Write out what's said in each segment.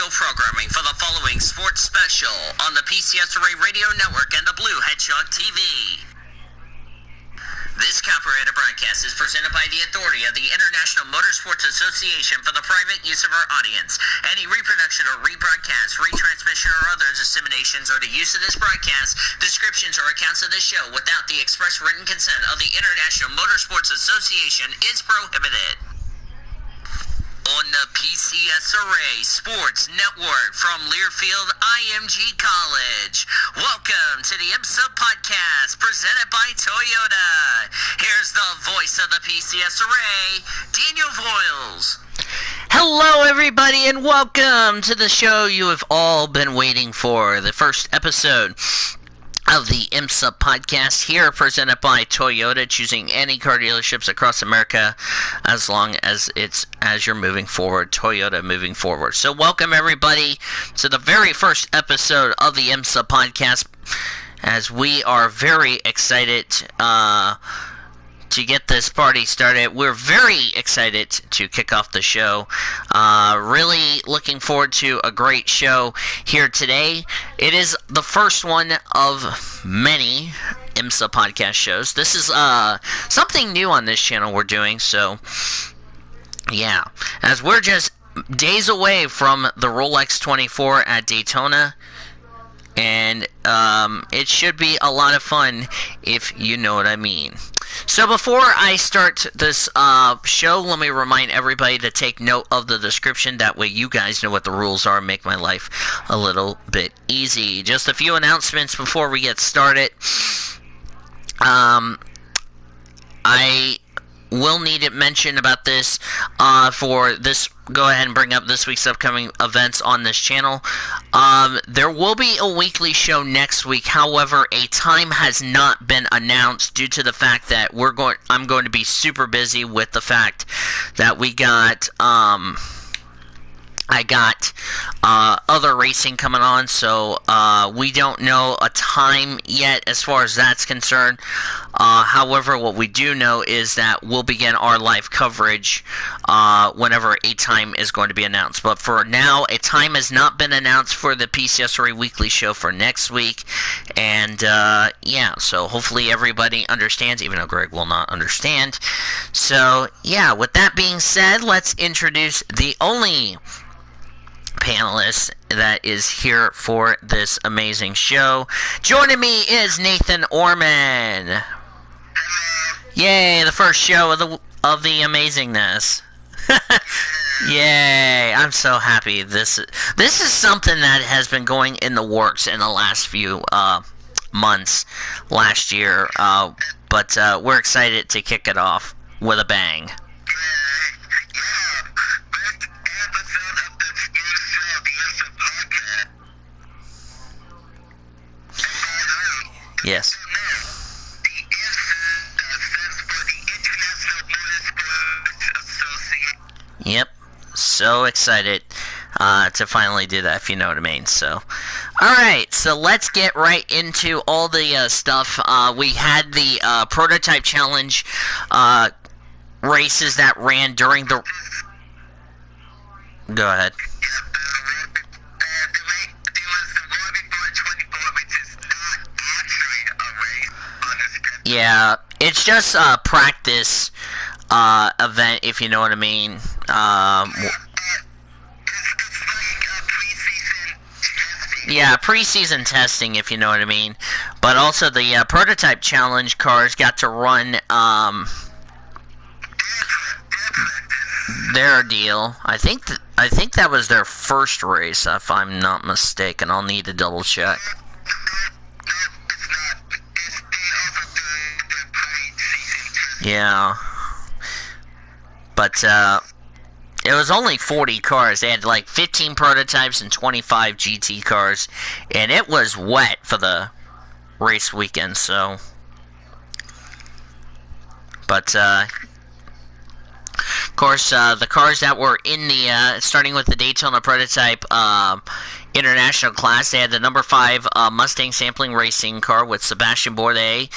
scheduled programming for the following sports special on the PCS Array Radio Network and the Blue Hedgehog TV. This copyrighted broadcast is presented by the authority of the International Motorsports Association for the private use of our audience. Any reproduction or rebroadcast, retransmission, or other disseminations or the use of this broadcast, descriptions, or accounts of this show without the express written consent of the International Motorsports Association is prohibited. On the PCS Array Sports Network from Learfield IMG College, welcome to the IMSA Podcast presented by Toyota. Here's the voice of the PCS Array, Daniel Voiles. Hello everybody and welcome to the show you have all been waiting for, the first episode of the IMSA Podcast, here presented by Toyota, choosing any car dealerships across America as long as it's as you're moving forward, Toyota moving forward. So welcome everybody to the very first episode of the IMSA Podcast, as we are very excited to get this party started. We're very excited to kick off the show. Really looking forward to a great show here today. It is the first one of many IMSA podcast shows. This is something new on this channel we're doing, so yeah. As we're just days away from the Rolex 24 at Daytona, and it should be a lot of fun, if you know what I mean. So before I start this show, let me remind everybody to take note of the description. That way you guys know what the rules are and make my life a little bit easy. Just a few announcements before we get started. I will need to mention about this for this. Go ahead and bring up this week's upcoming events on this channel. There will be a weekly show next week. However, a time has not been announced due to the fact that I'm going to be super busy with the fact that I got other racing coming on, so we don't know a time yet as far as that's concerned. However, what we do know is that we'll begin our live coverage whenever a time is going to be announced. But for now, a time has not been announced for the PCS Weekly Show for next week. And yeah, so hopefully everybody understands, even though Greg will not understand. So yeah, with that being said, let's introduce the only panelist that is here for this amazing show. Joining me is Nathan Orman. Yay, the first show of the amazingness. Yay, I'm so happy. This is something that has been going in the works in the last few months, last year, but we're excited to kick it off with a bang. Yes. Yep. So excited to finally do that, if you know what I mean. So, alright, so let's get right into all the stuff. We had the prototype challenge races that ran during the... Go ahead. Yeah, it's just a practice event, if you know what I mean. Yeah, preseason testing, if you know what I mean. But also the prototype challenge cars got to run their deal. I think that was their first race, if I'm not mistaken. I'll need to double check. Yeah, but it was only 40 cars. They had like 15 prototypes and 25 GT cars, and it was wet for the race weekend. So, but of course, the cars that were in the starting with the Daytona prototype international class, they had the number 5 Mustang sampling racing car with Sebastian Bourdais,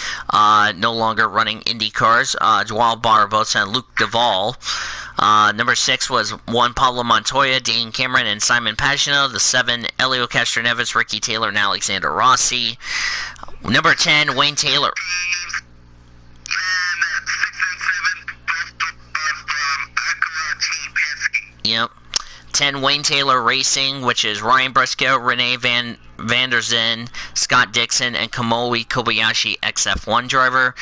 no longer running Indy cars, Joao Barbosa and Luke Duvall. Number 6 was Juan Pablo Montoya, Dane Cameron, and Simon Pagenaud. The 7, Elio Castroneves, Ricky Taylor, and Alexander Rossi. Number 10, Wayne Taylor. Yep. 10, Wayne Taylor Racing, which is Ryan Briscoe, Renee Van der Zin, Scott Dixon, and Kamui Kobayashi, XF1 driver.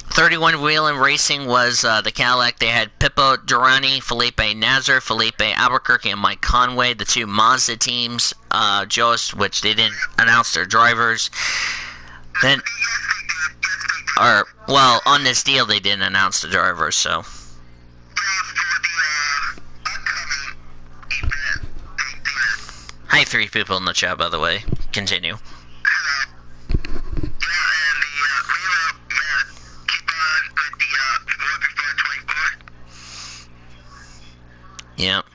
31, Wheeling Racing was the Cadillac. They had Pippo Durrani, Felipe Nasr, Felipe Albuquerque, and Mike Conway. The 2 Mazda teams, Jost, which they didn't announce their drivers. Then, on this deal, they didn't announce the drivers, so. Hi, 3 people in the chat, by the way. Continue. Yep.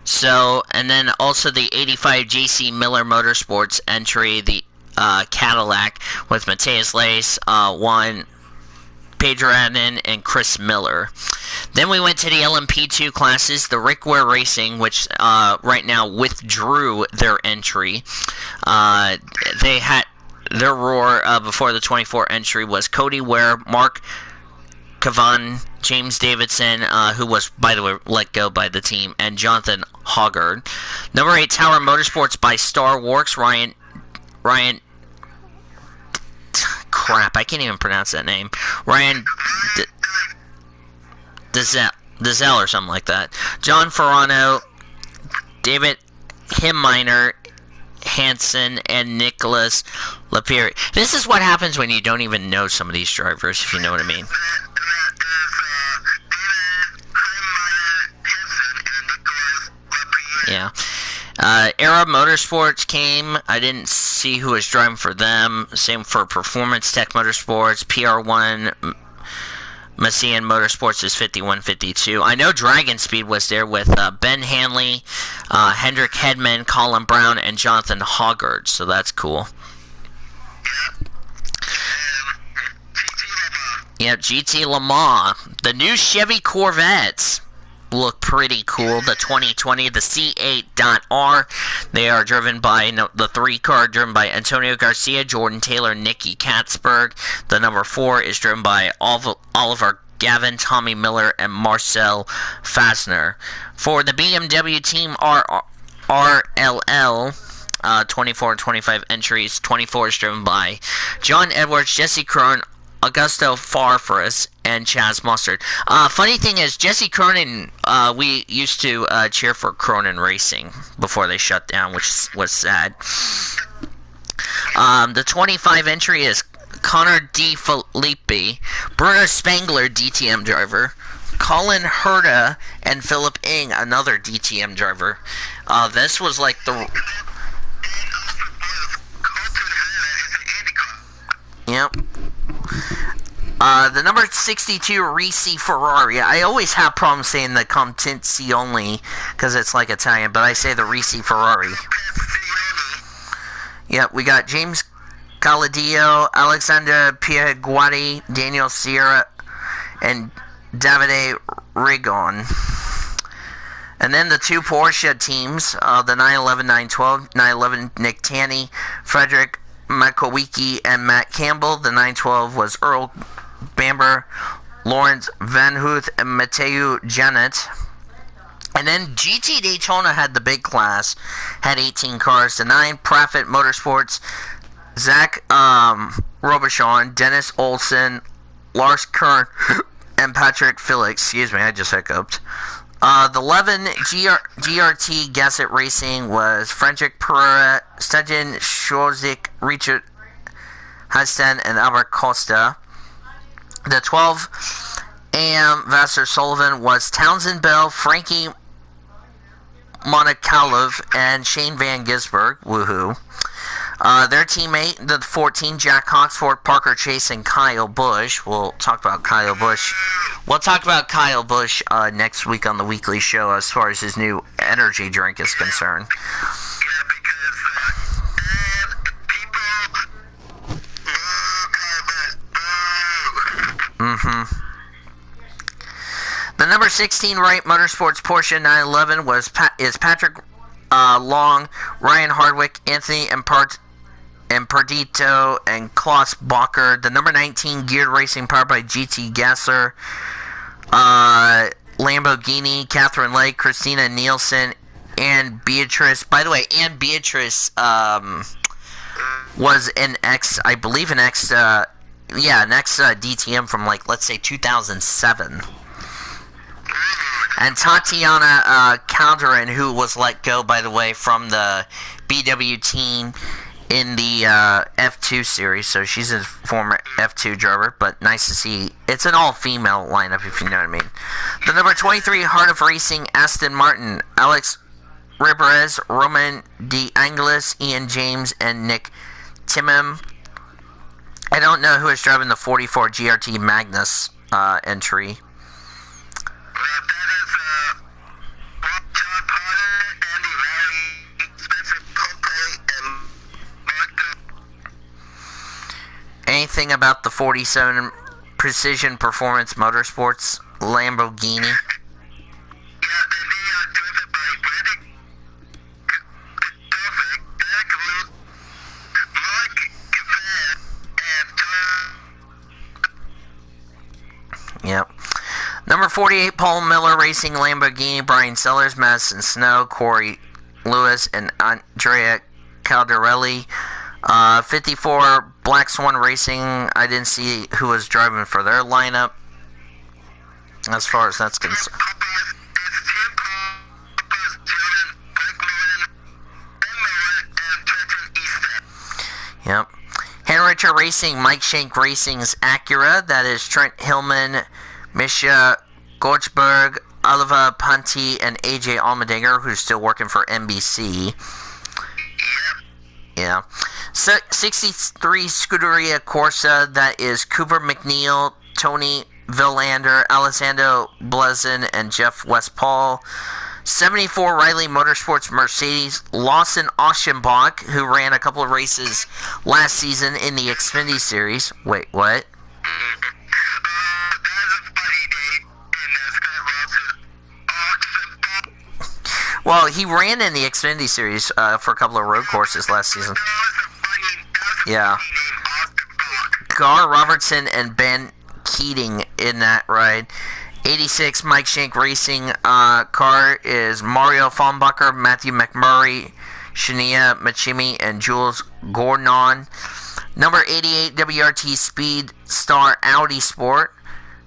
So, and then also the 85 JC Miller Motorsports entry, the Cadillac with Matthias Lace, Juan Pedro Adnan, and Chris Miller. Then we went to the LMP2 classes, the Rick Ware Racing, which right now withdrew their entry. They had their roar before the 24 entry was Cody Ware, Mark Cavan, James Davidson, who was, by the way, let go by the team, and Jonathan Hoggard. Number 8, Tower Motorsports by Star Works, Ryan, crap, I can't even pronounce that name. Ryan Dizelle or something like that. John Ferrano, David Himminer, Hansen, and Nicholas Lapierre. This is what happens when you don't even know some of these drivers, if you know what I mean. Yeah. Era Motorsports came. I didn't see who was driving for them. Same for Performance Tech Motorsports. PR1 Messian Motorsports is 5152. I know Dragon Speed was there with Ben Hanley, Hendrik Hedman, Colin Brown, and Jonathan Hoggard. So that's cool. Yep, GT Le Mans. The new Chevy Corvettes look pretty cool. The 2020, the C8.R. They are driven by the 3 car driven by Antonio Garcia, Jordan Taylor, Nicky Katzberg. The number 4 is driven by Oliver Gavin, Tommy Miller, and Marcel Fasner. For the BMW team RLL, 24 and 25 entries. 24 is driven by John Edwards, Jesse Krohn, Augusto Farfus, and Chaz Mustard. Funny thing is, Jesse Cronin, we used to cheer for Cronin Racing before they shut down, which was sad. The 25 entry is Connor D. Filippi, Bruno Spangler, DTM driver, Colin Herta, and Philip Ing, another DTM driver. This was like the... Yep. The number 62 Ricci Ferrari. I always have problems saying the Contenzione because it's like Italian, but I say the Ricci Ferrari. Yep, we got James Caladio, Alexander Pierguati, Daniel Sierra, and Davide Rigon. And then the 2 Porsche teams, the 911, 912, 911 Nick Tanny, Frederick Makowicki, and Matt Campbell. The 912 was Earl Bamber, Lawrence Van Huth, and Mateo Janet. And then GT Daytona had the big class, had 18 cars. The 9 Profit Motorsports, Zach Robichon, Dennis Olsen, Lars Kern, and Patrick Felix. Excuse me, I just hiccuped. The 11 GRT Gasset Racing was Frederick Pereira, Stedjan Schozik, Richard Huston, and Albert Costa. The 12 AM Vassar Sullivan was Townsend Bell, Frankie Monakalov, and Shane Van Gisberg. Woohoo. Their teammate, the 14 Jack Hawksford, Parker Chase, and Kyle Busch. We'll talk about Kyle Busch. We'll talk about Kyle Busch next week on the weekly show as far as his new energy drink is concerned. The number 16 Wright Motorsports Porsche 911 is Patrick Long, Ryan Hardwick, Anthony Imperdito, and Klaus Bacher. The number 19 Geared Racing powered by GT Gasser, Lamborghini, Catherine Lake, Christina Nielsen, and Beatrice. By the way, Ann Beatrice was an DTM from, like, let's say 2007. And Tatiana Calderon, who was let go, by the way, from the BW team in the F2 series. So she's a former F2 driver, but nice to see. It's an all-female lineup, if you know what I mean. The number 23 Heart of Racing Aston Martin, Alex Riberes, Roman De Angelis, Ian James, and Nick Timmem. I don't know who is driving the 44 GRT Magnus entry. Anything about the 47 Precision Performance Motorsports Lamborghini? Yep. Number 48 Paul Miller Racing Lamborghini, Brian Sellers, Madison Snow, Corey Lewis, and Andrea Caldarelli. 54 Black Swan Racing, I didn't see who was driving for their lineup, as far as that's concerned. Yep. Henricher Racing, Mike Shank Racing's Acura, that is Trent Hillman, Misha Gorchberg, Oliva Punty, and AJ Allmendinger, who's still working for NBC. Yeah. 63 Scuderia Corsa, that is Cooper McNeil, Tony Villander, Alessandro Blezin, and Jeff Westphal. 74 Riley Motorsports Mercedes, Lawson Auchenbach, who ran a couple of races last season in the Xfinity Series. Wait, what? Well, he ran in the Xfinity Series for a couple of road courses last season. Yeah. Gar Robertson and Ben Keating in that ride. 86 Mike Shank Racing car is Mario Fahnbacher, Matthew McMurray, Shania Machimi, and Jules Gordon. Number 88 WRT Speed Star Audi Sport,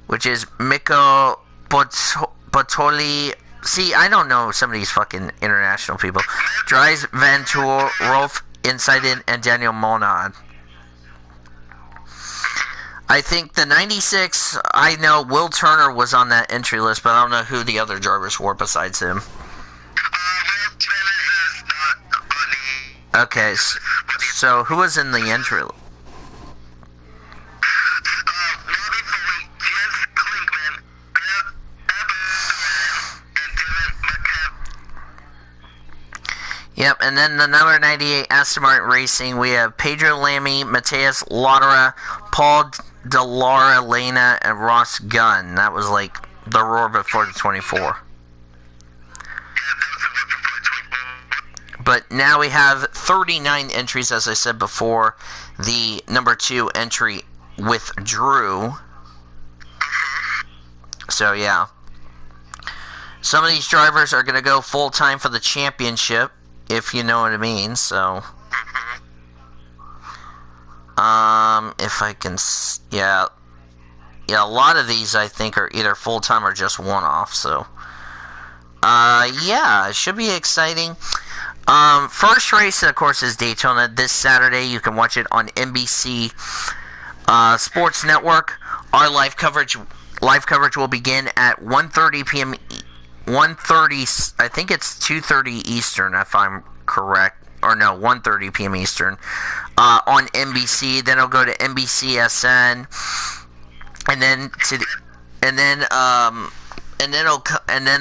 which is Mikko Botoli. See, I don't know some of these fucking international people. Dries Van Toor, Rolf Insighten, and Daniel Monad. I think the 96, I know Will Turner was on that entry list, but I don't know who the other drivers were besides him. Okay, so who was in the entry list? Yep, and then the number 98 Aston Martin Racing, we have Pedro Lamy, Mateus Lauderer, Paul Delara Lena, and Ross Gunn. That was like the roar before the 24. But now we have 39 entries, as I said before. The number 2 entry withdrew. So, yeah. Some of these drivers are going to go full-time for the championship, if you know what I mean, so. If I can, yeah, a lot of these I think are either full-time or just one-off, so. Yeah, it should be exciting. First race, of course, is Daytona this Saturday. You can watch it on NBC Sports Network. Our live coverage will begin at 1:30 p.m. 1:30, I think it's 2:30 Eastern, if I'm correct, or no, 1:30 p.m. Eastern, on NBC. Then it'll go to NBCSN, and then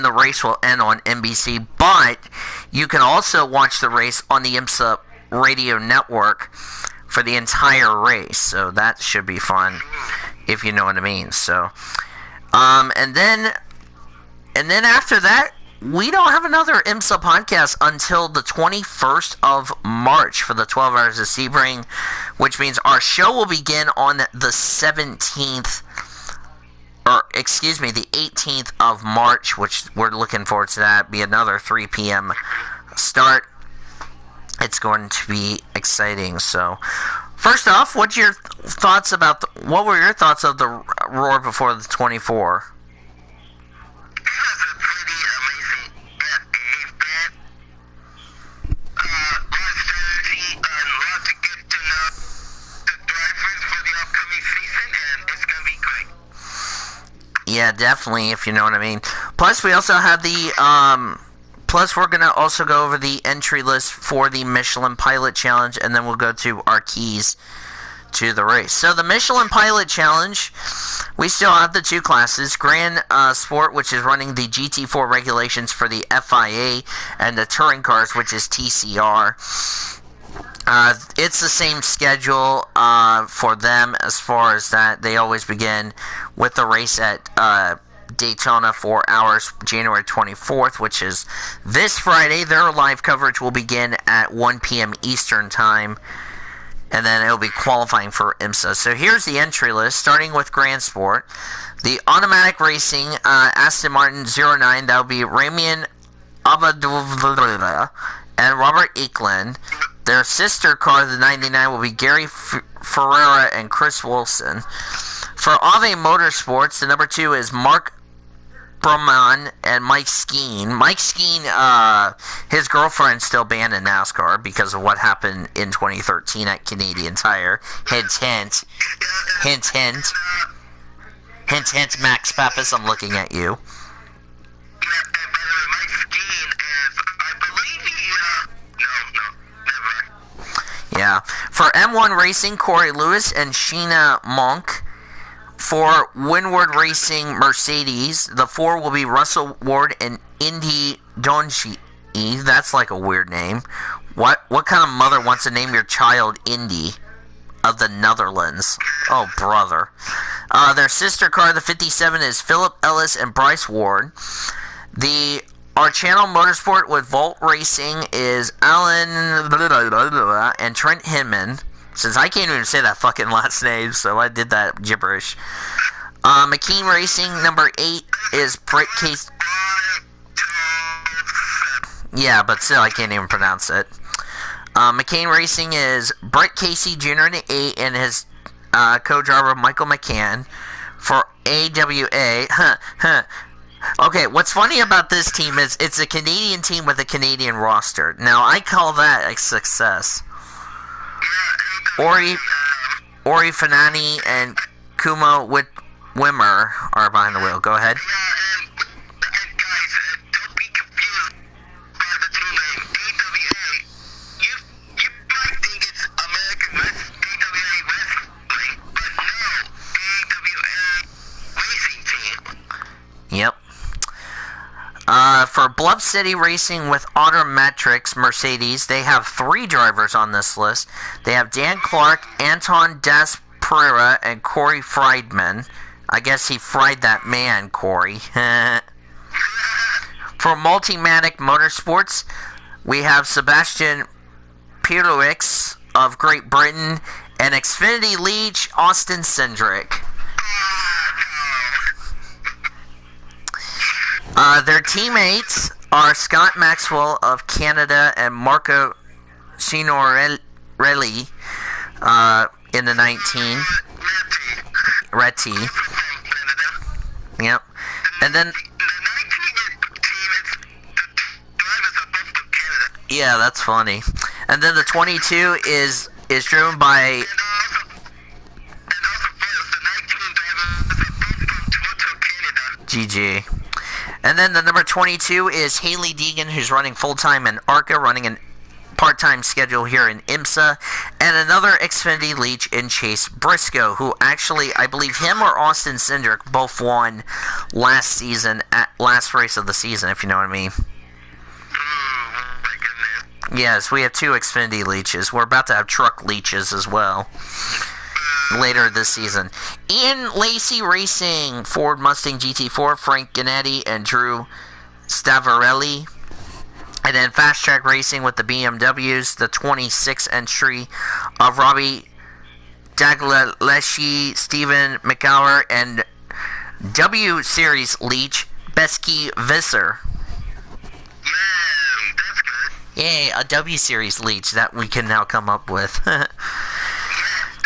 the race will end on NBC. But you can also watch the race on the IMSA radio network for the entire race, so that should be fun. if you know what I mean. So, and then after that, we don't have another IMSA podcast until the 21st of March for the 12 Hours of Sebring, which means our show will begin on the 17th, the 18th of March, which we're looking forward to that. Be another 3 p.m. start. It's going to be exciting. So, first off, what were your thoughts of the Roar before the 24? Yeah, definitely, if you know what I mean. Plus, we also have plus, we're going to also go over the entry list for the Michelin Pilot Challenge, and then we'll go to our keys to the race. So, the Michelin Pilot Challenge, we still have the 2 classes. Grand Sport, which is running the GT4 regulations for the FIA, and the Touring Cars, which is TCR. It's the same schedule for them as far as that. They always begin with the race at Daytona 4 hours, January 24th, which is this Friday. Their live coverage will begin at 1 p.m. Eastern Time, and then it'll be qualifying for IMSA. So here's the entry list, starting with Grand Sport. The Automatic Racing Aston Martin 09, that will be Ramian Abadullah and Robert Eklund. Their sister car, the 99, will be Gary Ferreira and Chris Wilson. For Ave Motorsports, the number 2 is Mark Brumman and Mike Skeen. Mike Skeen, his girlfriend's still banned in NASCAR because of what happened in 2013 at Canadian Tire. Hint, hint. Hint, hint. Hint, hint, Max Pappas, I'm looking at you. Yeah. For M1 Racing, Corey Lewis and Sheena Monk. For Windward Racing Mercedes, the 4 will be Russell Ward and Indy Donji. That's like a weird name. What kind of mother wants to name your child Indy of the Netherlands? Oh, brother. Their sister car, the 57, is Philip Ellis and Bryce Ward. Our channel Motorsport with Volt Racing is Alan and Trent Hinman. Since I can't even say that fucking last name, so I did that gibberish. McKean Racing, number 8, is Britt Case. Yeah, but still, I can't even pronounce it. McCain Racing is Brett Casey Jr. in 8 and his co-driver Michael McCann. For AWA, okay, what's funny about this team is it's a Canadian team with a Canadian roster. Now, I call that a success. Ori Fanani and Kumo Wimmer are behind the wheel. Go ahead. Yep. For Bluff City Racing with Autometrics Mercedes, they have 3 drivers on this list. They have Dan Clark, Anton Das Pereira, and Corey Friedman. I guess he fried that man, Corey. For Multimatic Motorsports, we have Sebastian Pirouix of Great Britain and Xfinity Leech Austin Cindric. Their teammates are Scott Maxwell of Canada and Marco Signorelli in the 19. Reti. Yep. And then... Yeah, that's funny. And then the 22 is driven by... GG. And then the number 22 is Haley Deegan, who's running full-time in ARCA, running a part-time schedule here in IMSA. And another Xfinity Leech in Chase Briscoe, who actually, I believe him or Austin Cindric both won last season, at last race of the season, if you know what I mean. Yes, we have 2 Xfinity Leeches. We're about to have truck leeches as well. later this season. Ian Lacey Racing, Ford Mustang GT4, Frank Ganetti and Drew Stavarelli. And then Fast Track Racing with the BMWs, the 26th entry of Robbie Daglaleshi, Stephen McGower, and W Series Leech, Besky Visser. Yeah, that's good. Yay, a W Series Leech that we can now come up with.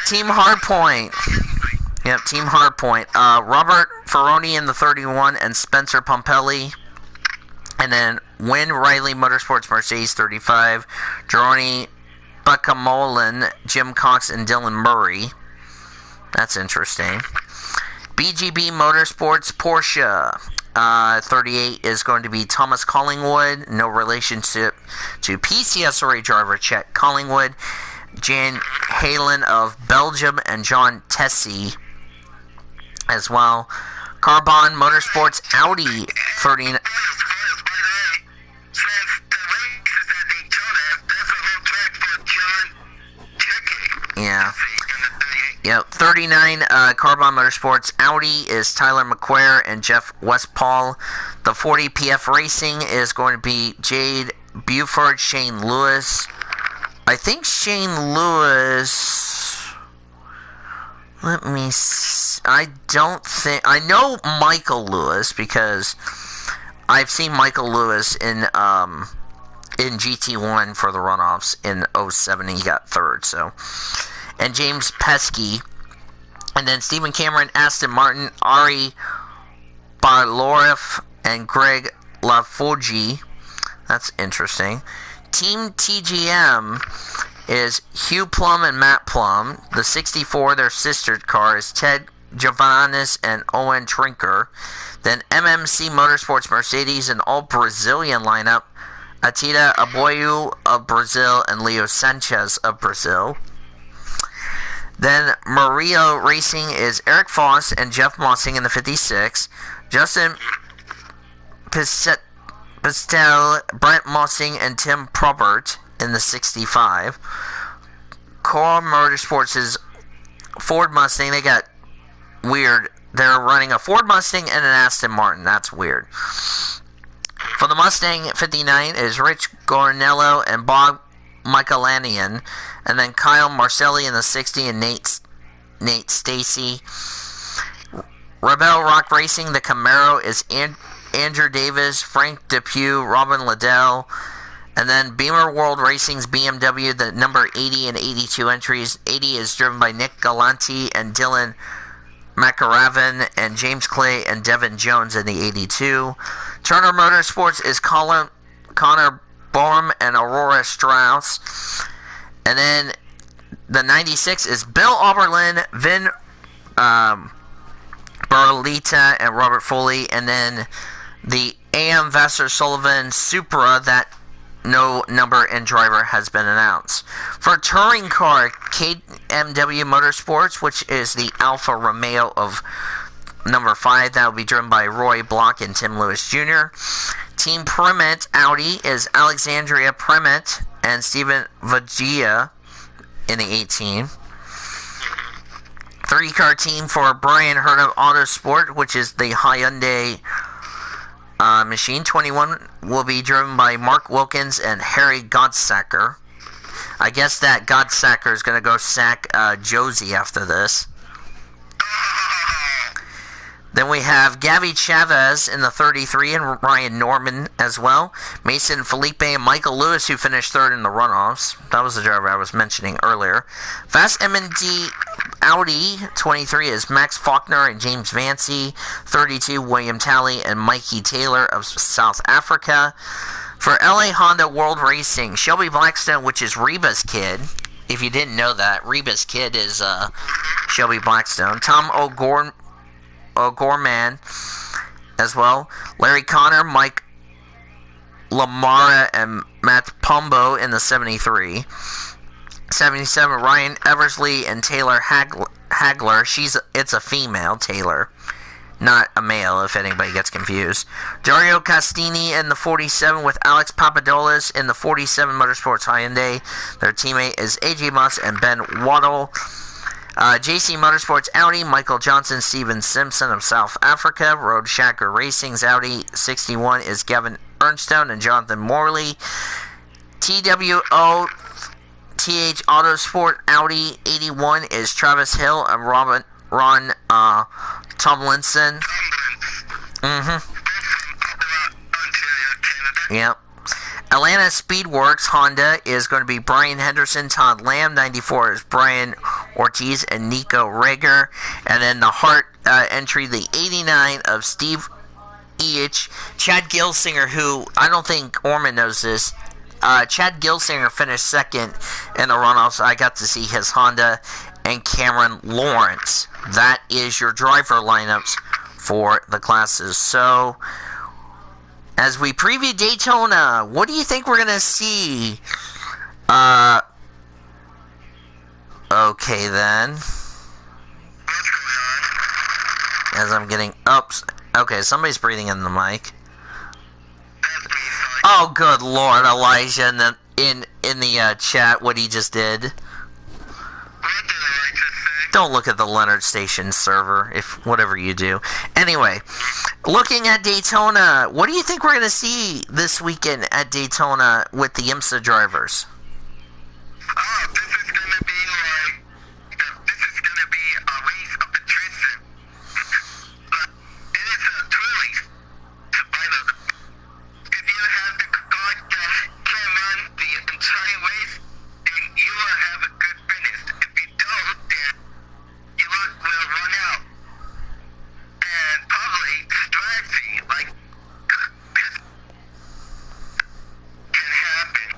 Team Hardpoint. Yep, Team Hardpoint. Robert Ferroni in the 31 and Spencer Pompelli. And then Win Riley Motorsports Mercedes 35. Jeroni Buckamolin, Jim Cox, and Dylan Murray. That's interesting. BGB Motorsports Porsche 38 is going to be Thomas Collingwood. No relationship to PCSRA driver Chet Collingwood. Jan Halen of Belgium and John Tessie as well. Carbon Motorsports Audi 39. Yeah. Yep. 39 Carbon Motorsports Audi is Tyler McQuare and Jeff Westpaul. The 40 PF Racing is going to be Jade Buford, Shane Lewis. I think Shane Lewis. Let me see. I don't think. I know Michael Lewis because I've seen Michael Lewis in GT1 for the runoffs in 07. He got third. So, and James Pesky, and then Stephen Cameron, Aston Martin, Ari Barlorif, and Greg LaForgie. That's interesting. Team TGM is Hugh Plum and Matt Plum. The 64, their sister car, is Ted Giovannis and Owen Trinker. Then MMC Motorsports Mercedes, an all-Brazilian lineup. Atita Aboyu of Brazil and Leo Sanchez of Brazil. Then Mario Racing is Eric Foss and Jeff Mossing in the 56. Justin Pistel, Brent Mossing, and Tim Probert in the 65. Core Motorsports is Ford Mustang. They got weird. They're running a Ford Mustang and an Aston Martin. That's weird. For the Mustang 59 is Rich Gornello and Bob Michelanian. And then Kyle Marcelli in the 60 and Nate Stacy. Rebel Rock Racing, the Camaro is Andrew Davis, Frank Depew, Robin Liddell. And then Beamer World Racing's BMW, the number 80 and 82 entries. 80 is driven by Nick Galanti and Dylan McAraven and James Clay and Devin Jones in the 82. Turner Motorsports is Connor Baum and Aurora Strauss. And then the 96 is Bill Oberlin, Vin Barlita, and Robert Foley. And then the AM Vassar Sullivan Supra, that no number and driver has been announced. For touring car, KMW Motorsports, which is the Alfa Romeo of number 5, that will be driven by Roy Block and Tim Lewis Jr. Team Primet Audi is Alexandria Primet and Stephen Vagia in the 18. 3-car team for Brian Hurd of Autosport, which is the Hyundai machine. 21 will be driven by Mark Wilkins and Harry Godsacker. I guess that Godsacker is going to go sack Josie after this. Then we have Gavi Chavez in the 33 and Ryan Norman as well. Mason Felipe and Michael Lewis, who finished third in the runoffs. That was the driver I was mentioning earlier. Fast M&D Audi 23 is Max Faulkner and James Vancey. 32, William Talley and Mikey Taylor of South Africa. For LA Honda World Racing, Shelby Blackstone, which is Reba's kid. If you didn't know that, Reba's kid is Shelby Blackstone. Tom O'Gorman as well. Larry Connor, Mike Lamara, and Matt Pombo in the 73. 77, Ryan Eversley and Taylor Hagler. It's a female, Taylor, not a male, if anybody gets confused. Dario Castini in the 47 with Alex Papadopoulos in the 47 Motorsports Hyundai. Their teammate is AJ Muss and Ben Waddle. JC Motorsports Audi, Michael Johnson, Steven Simpson of South Africa. Road Shacker Racing's Audi 61 is Gavin Ernstone and Jonathan Morley. TWO TH Autosport Audi 81 is Travis Hill and Ron Tomlinson. Yep. Atlanta Speedworks Honda is going to be Brian Henderson, Todd Lamb. 94 is Brian Ortiz and Nico Rager. And then the Hart entry, the 89 of Steve Eich. Chad Gilsinger, who I don't think Orman knows this. Chad Gilsinger finished second in the runoffs. I got to see his Honda. And Cameron Lawrence. That is your driver lineups for the classes. So, as we preview Daytona, what do you think we're going to see? Okay then. As I'm getting ups. Okay, somebody's breathing in the mic. Oh, good Lord, Elijah, in the chat, what he just did. Don't look at the Leonard Station server, if whatever you do. Anyway, looking at Daytona, what do you think we're going to see this weekend at Daytona with the IMSA drivers? This is going to be a race of attrition. It is truly, if you have the car that can run the entire race, then you will have a good finish. If you don't, then you will run out. And probably strategy, like, can happen.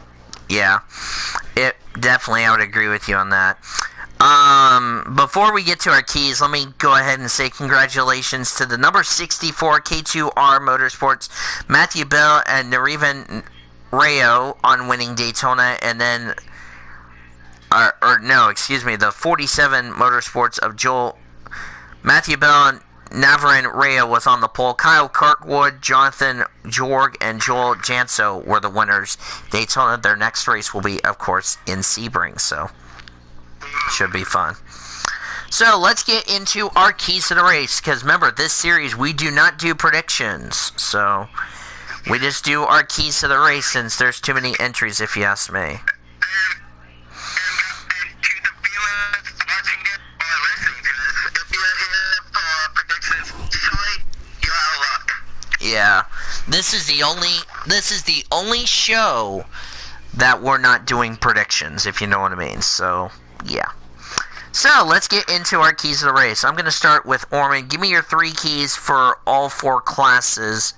Yeah, it definitely, I would agree with you on that. Before we get to our keys, let me go ahead and say congratulations to the number 64 K2R Motorsports, Matthew Bell and Narivan Rayo on winning Daytona, and then, the 47 Motorsports of Matthew Bell and Navarin Rayo was on the pole. Kyle Kirkwood, Jonathan Jorg, and Joel Janso were the winners. Daytona, their next race will be, of course, in Sebring, so should be fun. So let's get into our keys to the race, because remember, this series we do not do predictions, so we just do our keys to the race since there's too many entries, if you ask me. And to the viewers watching it or listening to this, if you're here for predictions, sorry, you're out of luck. Yeah, this is the only show that we're not doing predictions, if you know what I mean. So yeah. So let's get into our keys to the race. I'm going to start with Orman. Give me your 3 keys for all 4 classes,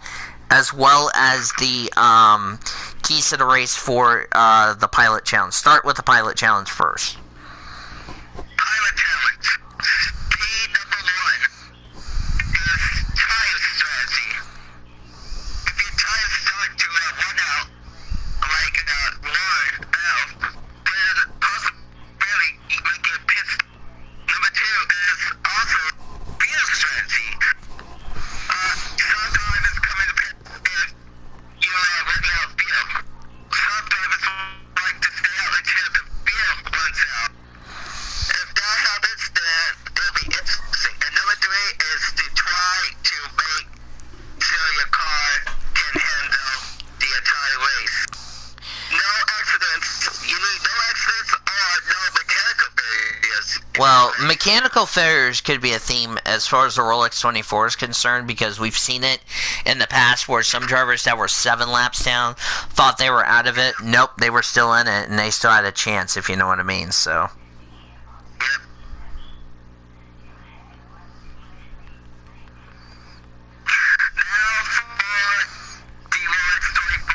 as well as the keys to the race for the Pilot Challenge. Start with the Pilot Challenge first. Pilot Challenge. Key number 1 is tire strategy. If your tires start to run out, like Lord Bell, then possibly you might get pissed. Number 2 is also field strategy. Some drivers come in the pit if you are running out of fuel. Some drivers like to stay out until the fuel runs out. If that happens, then it'll be interesting. And number 3 is to try to make sure your car can handle the entire race. No accidents. You need no accidents or no mechanical failures. Well, mechanical failures could be a theme as far as the Rolex 24 is concerned, because we've seen it in the past where some drivers that were 7 laps down thought they were out of it. Nope, they were still in it, and they still had a chance, if you know what I mean. So Yep. Now for the Rolex 24.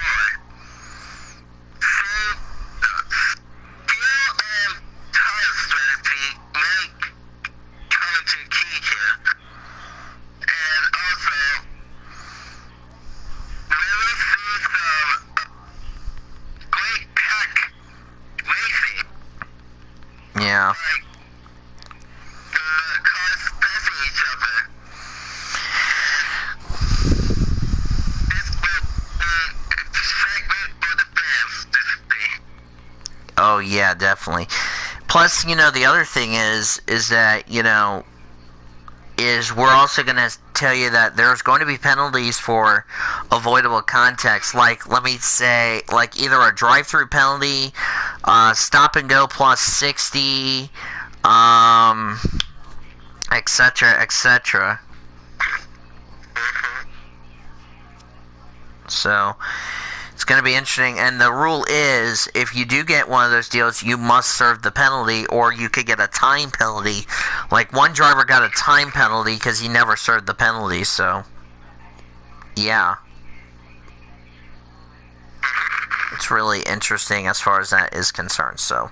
Fuel and tire strategy may come into key here. And also, really see some great pack racing. yeah. Like, the cars passing each other. This will be a segment for the fans to see. Oh yeah, definitely. Plus, the other thing is that, is we're also going to tell you that there's going to be penalties for avoidable context. Like, let me say, like either a drive-through penalty, stop and go plus 60, etc., etc. So it's going to be interesting, and the rule is if you do get one of those deals, you must serve the penalty, or you could get a time penalty. Like one driver got a time penalty because he never served the penalty, so yeah. It's really interesting as far as that is concerned, so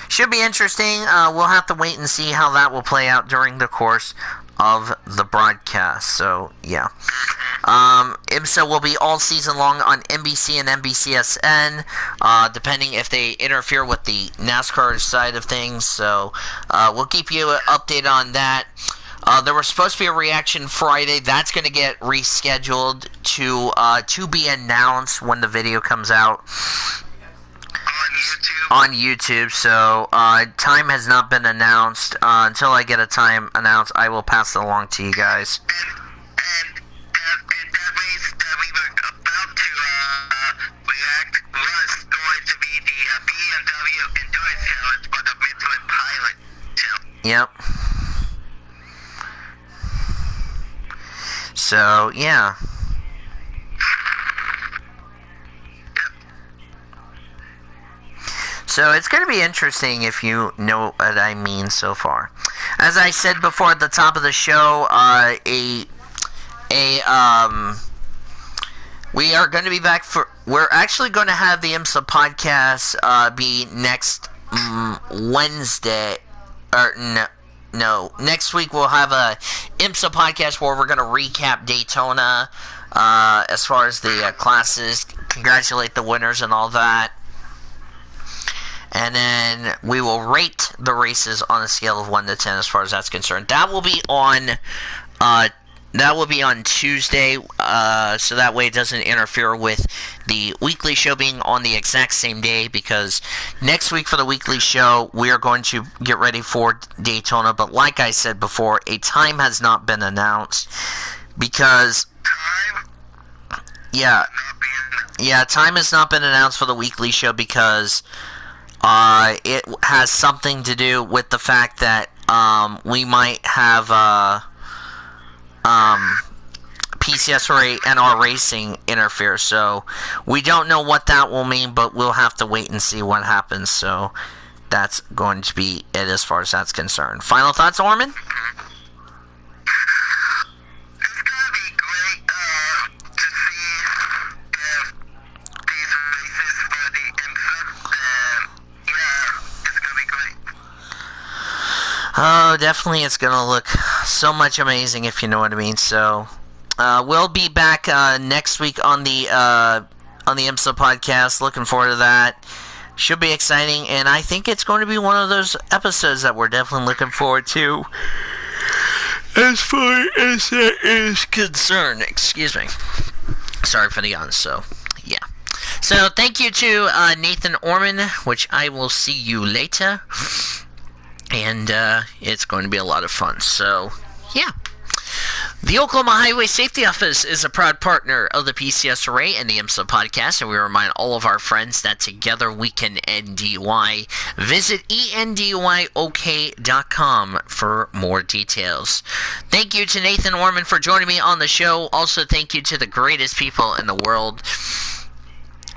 should be interesting. We'll have to wait and see how that will play out during the course of the broadcast, so yeah. IMSA will be all season long on NBC and NBCSN, depending if they interfere with the NASCAR side of things, so we'll keep you updated on that. There was supposed to be a reaction Friday. That's going to get rescheduled to be announced when the video comes out on YouTube. So time has not been announced. Until I get a time announced, I will pass it along to you guys. And that race that we were about to react was going to be the BMW Endurance Challenge for the Michelin Pilot Challenge. Yep. So, yeah. So it's going to be interesting if you know what I mean so far. As I said before at the top of the show, we are going to be back we're actually going to have the IMSA podcast be next Wednesday, or no, next week we'll have a IMSA podcast where we're going to recap Daytona as far as the classes, congratulate the winners and all that. And then we will rate the races on a scale of 1 to 10 as far as that's concerned. That will be on Tuesday, so that way it doesn't interfere with the weekly show being on the exact same day, because next week for the weekly show, we are going to get ready for Daytona, but like I said before, a time has not been announced, because time has not been announced for the weekly show, because it has something to do with the fact that we might have PCSRA and our racing interfere, so we don't know what that will mean, but we'll have to wait and see what happens. So that's going to be it as far as that's concerned. Final thoughts, Orman? It's gonna be great to see if these races for the IMSA, it's gonna be great. Oh, definitely it's going to look so much amazing, if you know what I mean. So we'll be back next week on the IMSA podcast. Looking forward to that. Should be exciting, and I think it's going to be one of those episodes that we're definitely looking forward to as far as that is concerned. Excuse me. Sorry for the yawn. So yeah. So thank you to Nathan Orman, which I will see you later. And it's going to be a lot of fun. So, yeah. The Oklahoma Highway Safety Office is a proud partner of the PCSRA and the IMSA podcast, and we remind all of our friends that together we can end DUI. Visit enduyok.com for more details. Thank you to Nathan Orman for joining me on the show. Also, thank you to the greatest people in the world,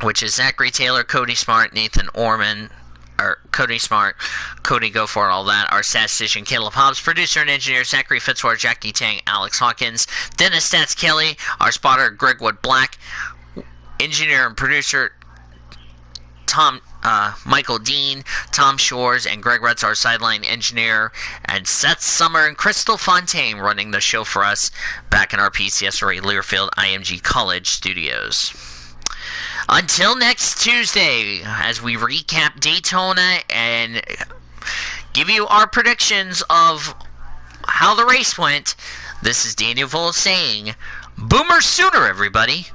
which is Zachary Taylor, Cody Smart, Nathan Orman, or Cody Smart, Cody Go For It, all that. Our statistician, Caleb Hobbs. Producer and engineer, Zachary Fitzwater, Jackie Tang, Alex Hawkins. Dennis Stats Kelly. Our spotter, Greg Wood Black. Engineer and producer, Michael Dean, Tom Shores, and Greg Retz, our sideline engineer. And Seth Summer and Crystal Fontaine running the show for us back in our PCSRA Learfield IMG College studios. Until next Tuesday, as we recap Daytona and give you our predictions of how the race went, this is Daniel Voll saying, Boomer Sooner, everybody.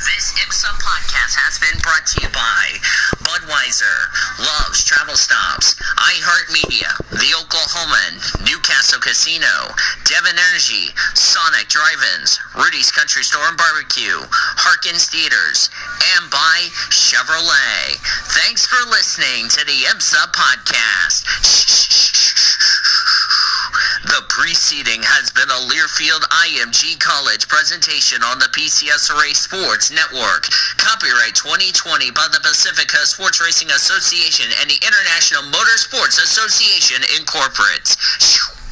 This IMSA Podcast has been brought to you by Budweiser, Love's Travel Stops, iHeartMedia, The Oklahoman, Newcastle Casino, Devon Energy, Sonic Drive-Ins, Rudy's Country Store and Barbecue, Harkins Theaters, and by Chevrolet. Thanks for listening to the IMSA Podcast. The preceding has been a Learfield IMG College presentation on the PCSRA Sports Network. Copyright 2020 by the Pacifica Sports Racing Association and the International Motorsports Association Incorporated.